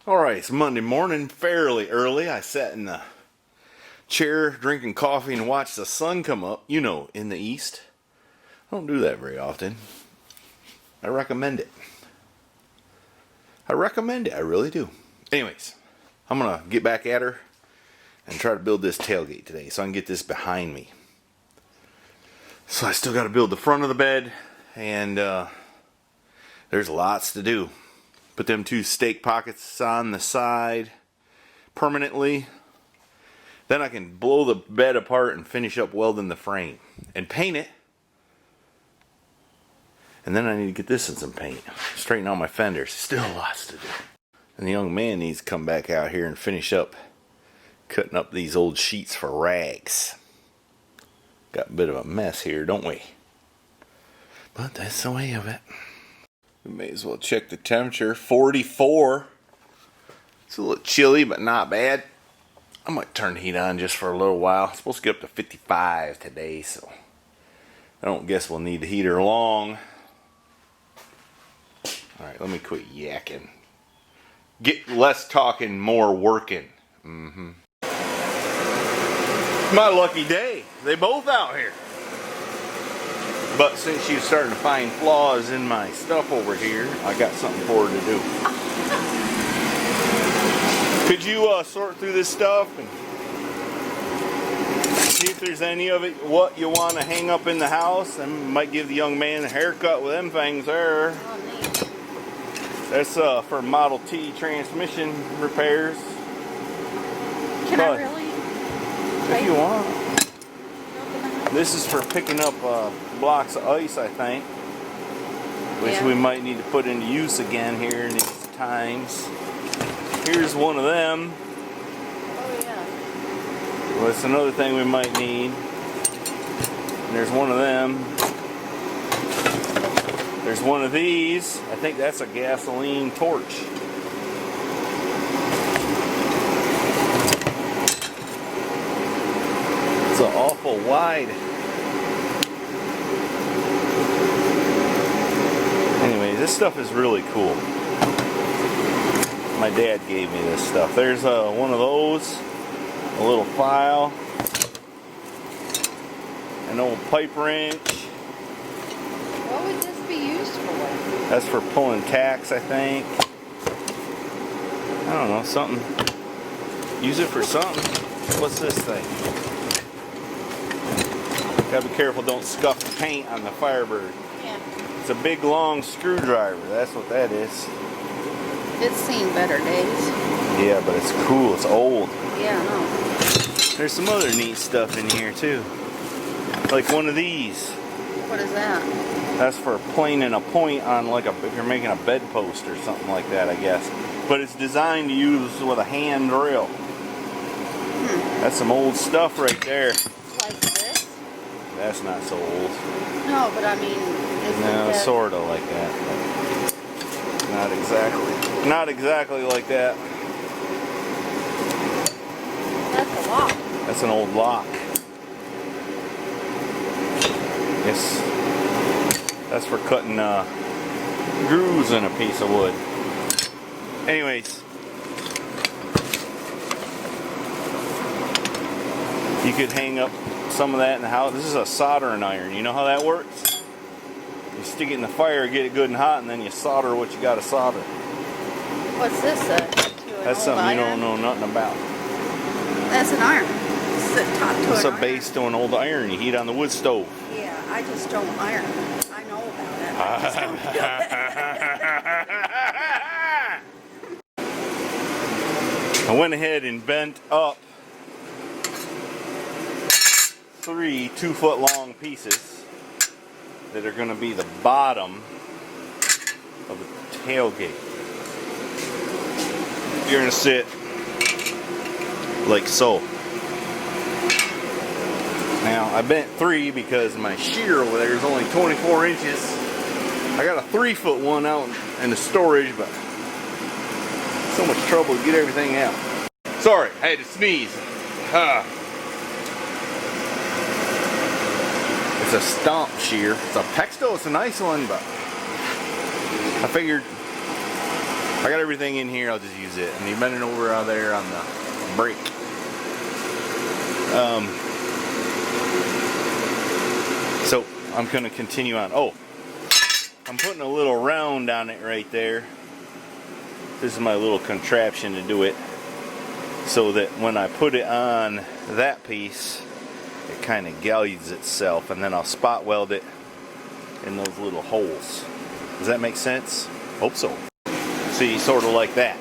Alright, it's Monday morning, fairly early. I sat in the chair drinking coffee and watched the sun come up, in the east. I don't do that very often. I recommend it. I really do. Anyways, I'm going to get back at her and try to build this tailgate today so I can get this behind me. So I still got to build the front of the bed, and there's lots to do. Put them two stake pockets on the side permanently. Then I can blow the bed apart and finish up welding the frame and paint it. And then I need to get this in some paint. Straighten out my fenders. Still lots to do. And the young man needs to come back out here and finish up cutting up these old sheets for rags. Got a bit of a mess here, don't we? But that's the way of it. We may as well check the temperature. 44. It's a little chilly, but not bad. I might turn the heat on just for a little while. It's supposed to get up to 55 today, so I don't guess we'll need the heater long. Alright, let me quit yakking. Get less talking, more working. My lucky day. They both out here. But since she's starting to find flaws in my stuff over here, I got something for her to do. Could you sort through this stuff and see if there's any of it what you want to hang up in the house? I might give the young man a haircut with them things there. That's for Model T transmission repairs. Can I really? If you want. This is for picking up blocks of ice, I think, which we might need to put into use again here in these times. Here's one of them. Oh yeah. Well, that's another thing we might need. And there's one of them. There's one of these. I think that's a gasoline torch. It's an awful wide. Anyway, this stuff is really cool. My dad gave me this stuff. There's one of those, a little file, an old pipe wrench. What would this be used for? That's for pulling tacks, I think. I don't know, something. Use it for something. What's this thing? Gotta be careful, don't scuff the paint on the Firebird. Yeah. It's a big long screwdriver, that's what that is. It's seen better days. Yeah, but it's cool, it's old. Yeah, I know. There's some other neat stuff in here too. Like one of these. What is that? That's for planing a point on if you're making a bedpost or something like that, I guess. But it's designed to use with a hand drill. That's some old stuff right there. Like this? That's not so old. No, but I mean, No, sort of like that. Not exactly. Not exactly like that. That's a lock. That's an old lock. Yes. That's for cutting grooves in a piece of wood. Anyways. You could hang up some of that in the house. This is a soldering iron. You know how that works? You stick it in the fire, get it good and hot, and then you solder what you got to solder. What's this? That's something you don't know nothing about. That's an iron. It's top to It's an a base to an old iron you heat on the wood stove. Yeah, I just don't iron. I know about it. I just don't do it. I went ahead and bent up 3 2-foot long pieces that are going to be the bottom of the tailgate. You're going to sit like so. Now I bent 3 because my shear over there is only 24 inches. I got a 3-foot one out in the storage, but so much trouble to get everything out. Sorry, I had to sneeze. It's a stomp shear. It's a Pexto. It's a nice one, but I figured I got everything in here, I'll just use it. And you're bending over out there on the brake. So I'm going to continue on. Oh, I'm putting a little round on it right there. This is my little contraption to do it, so that when I put it on that piece, it kind of galleys itself, and then I'll spot weld it in those little holes. Does that make sense? Hope so. See, sort of like that.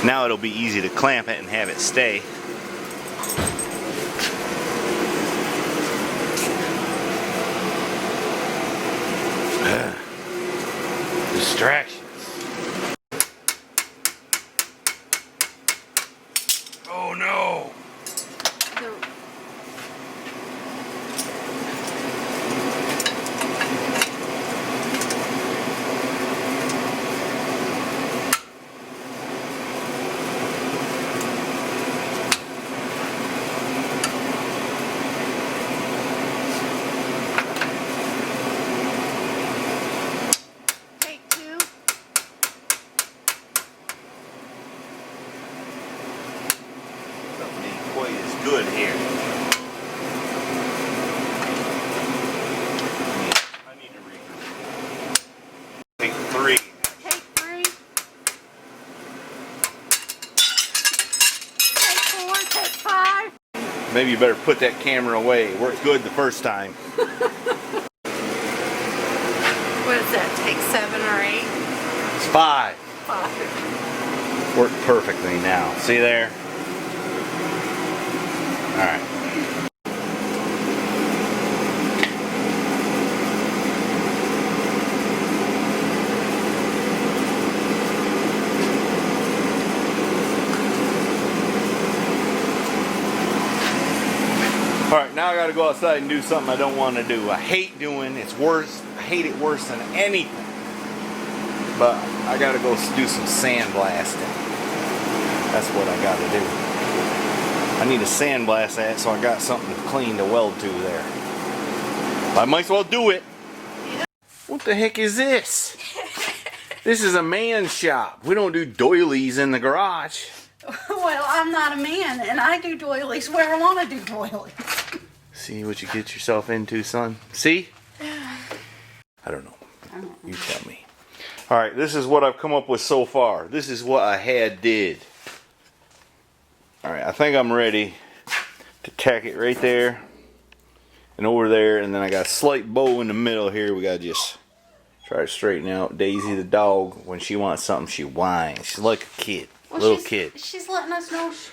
Now it'll be easy to clamp it and have it stay. Distractions. Oh no! Good here. I need to read. Take 3. Take 3. Take 4. Take 5. Maybe you better put that camera away. It worked good the first time. What is that? Take 7 or 8? It's 5. 5. Worked perfectly now. See there? Alright. Alright, now I gotta go outside and do something I don't want to do. I hate doing, it's worse, I hate it worse than anything. But I gotta go do some sandblasting. That's what I gotta do. I need to sandblast that, so I got something clean to weld to there. I might as well do it. What the heck is this? This is a man's shop. We don't do doilies in the garage. Well, I'm not a man, and I do doilies where I want to do doilies. See what you get yourself into, son? See? I don't know. You tell me. Alright, this is what I've come up with so far. This is what I had did. Alright, I think I'm ready to tack it right there and over there, and then I got a slight bow in the middle here. We gotta just try to straighten out. Daisy the dog, when she wants something, she whines. She's like a kid, little kid. She's letting us know she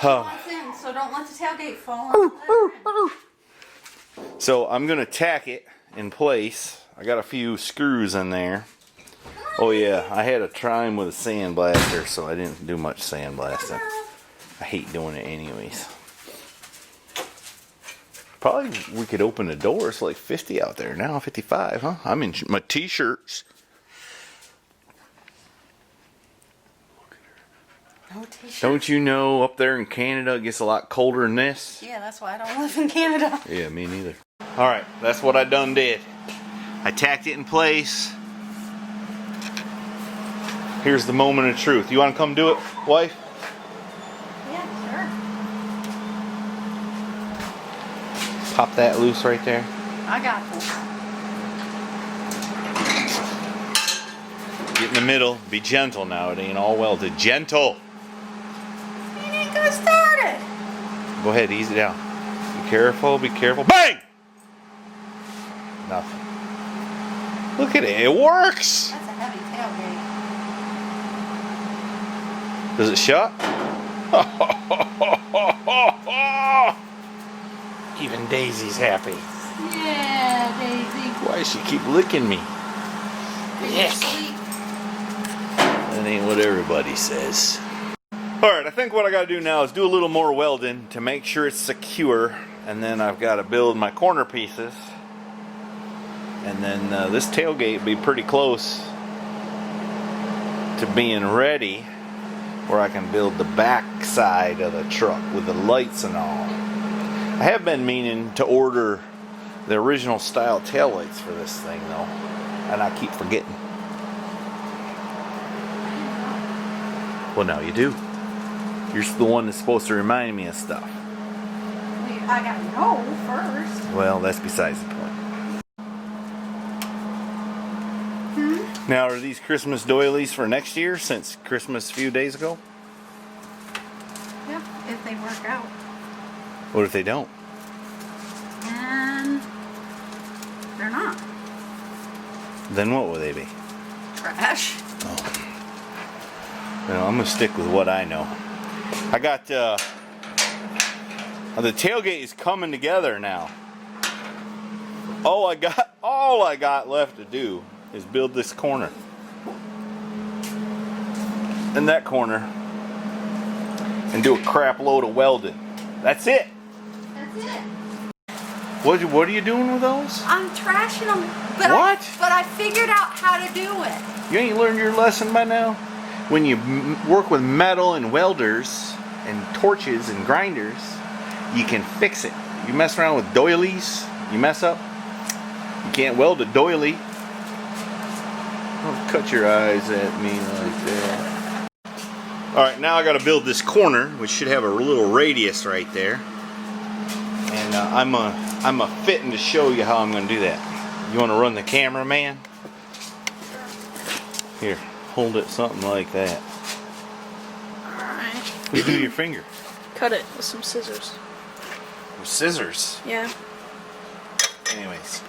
wants in, so don't let the tailgate fall. So I'm gonna tack it in place. I got a few screws in there. Oh yeah, I had a try with a sandblaster, so I didn't do much sandblasting. I hate doing it anyways. Probably we could open the door. It's like 50 out there now, 55, huh? I'm in my t-shirts. No t-shirts. Don't you know up there in Canada it gets a lot colder than this? Yeah, that's why I don't live in Canada. Yeah, me neither. Alright, that's what I done did. I tacked it in place. Here's the moment of truth. You want to come do it, wife? Pop that loose right there. I got this. Get in the middle. Be gentle now. It ain't all welded. Gentle. You ain't gonna start it. Go ahead. Ease it down. Be careful. Be careful. Bang! Nothing. Look at it. It works. That's a heavy tailgate. Does it shut? Even Daisy's happy. Yeah, Daisy. Why does she keep licking me? Yuck. That ain't what everybody says. Alright, I think what I gotta do now is do a little more welding to make sure it's secure. And then I've got to build my corner pieces. And then this tailgate will be pretty close to being ready, where I can build the back side of the truck with the lights and all. I have been meaning to order the original style taillights for this thing though, and I keep forgetting. Well, now you do. You're the one that's supposed to remind me of stuff. Well, I gotta know first. Well, that's besides the point. Now, are these Christmas doilies for next year since Christmas a few days ago? Yep, if they work out. What if they don't? And they're not. Then what will they be? Trash. Well, I'm going to stick with what I know. I got, the tailgate is coming together now. All I got left to do is build this corner. And that corner. And do a crap load of welding. That's it. That's it. What are you doing with those? I'm trashing them. But What? But I figured out how to do it. You ain't learned your lesson by now? When you work with metal and welders and torches and grinders, you can fix it. You mess around with doilies, you mess up. You can't weld a doily. Don't cut your eyes at me like that. Alright, now I gotta build this corner, which should have a little radius right there. And I'm a fitting to show you how I'm gonna do that. You wanna run the camera, man? Here, hold it something like that. Alright. What do you do with your finger? Cut it with some scissors. With scissors. Yeah. Anyways,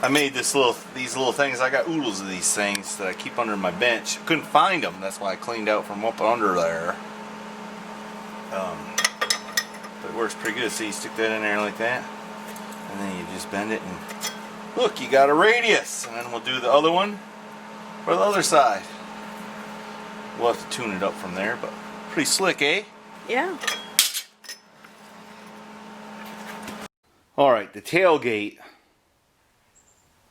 I made these little things. I got oodles of these things that I keep under my bench. Couldn't find them. That's why I cleaned out from up under there. But it works pretty good. See, you stick that in there like that, and then you just bend it, and look, you got a radius. And then we'll do the other one for the other side. We'll have to tune it up from there, but pretty slick, eh? Yeah. Alright, the tailgate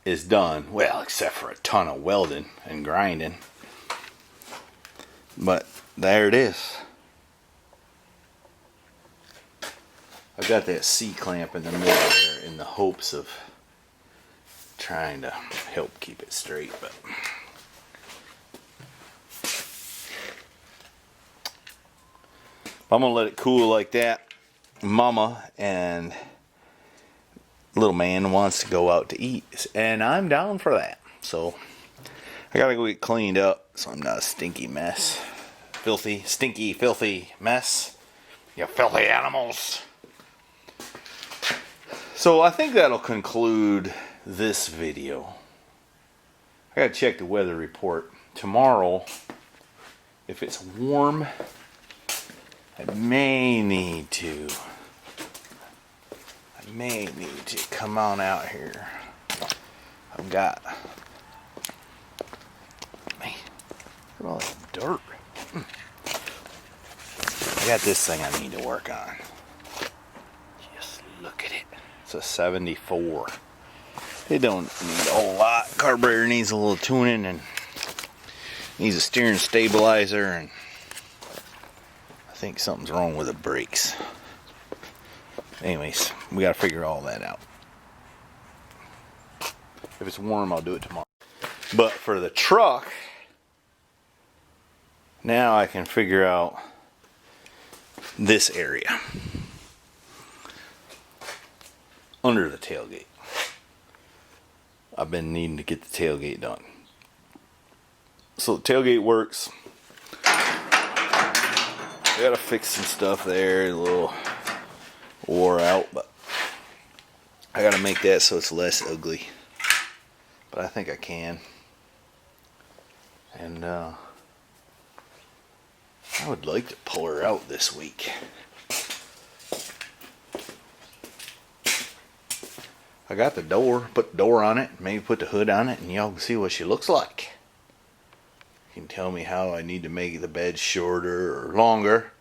is done. Well, except for a ton of welding and grinding. But there it is. I've got that C-clamp in the middle there in the hopes of trying to help keep it straight, but I'm gonna let it cool like that. Mama and little man wants to go out to eat, and I'm down for that. So I gotta go get cleaned up so I'm not a stinky mess. Filthy, stinky, filthy mess. You filthy animals. So I think that'll conclude this video. I gotta check the weather report. Tomorrow, if it's warm, I may need to come on out here. I've got, man, look at all that dirt. I got this thing I need to work on. Just look at it. It's a 74. It don't need a whole lot. Carburetor needs a little tuning and needs a steering stabilizer, and I think something's wrong with the brakes. Anyways, we gotta figure all that out. If it's warm, I'll do it tomorrow. But for the truck, now I can figure out this area under the tailgate. I've been needing to get the tailgate done. So the tailgate works. I gotta fix some stuff there, a little wore out, but I gotta make that so it's less ugly. But I think I can. And I would like to pull her out this week. I got the door, put the door on it, maybe put the hood on it, and y'all can see what she looks like. You can tell me how I need to make the bed shorter or longer,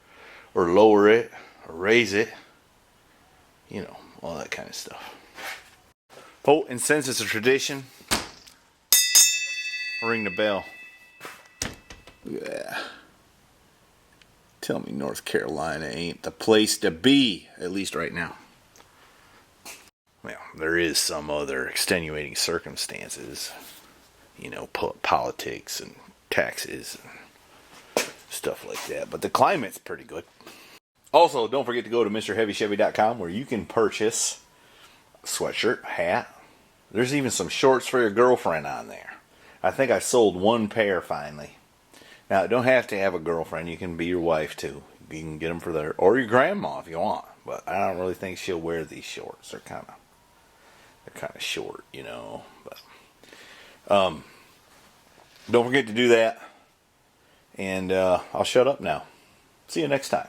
or lower it, or raise it. You know, all that kind of stuff. Oh, and since it's a tradition, I'll ring the bell. Look at that. Tell me North Carolina ain't the place to be, at least right now. Well, there is some other extenuating circumstances, you know, politics and taxes and stuff like that. But the climate's pretty good. Also, don't forget to go to MrHeavyChevy.com where you can purchase a sweatshirt, hat. There's even some shorts for your girlfriend on there. I think I sold one pair finally. Now, you don't have to have a girlfriend. You can be your wife too. You can get them for their, or your grandma if you want. But I don't really think she'll wear these shorts. They're kind of short, you know. But don't forget to do that. And I'll shut up now. See you next time.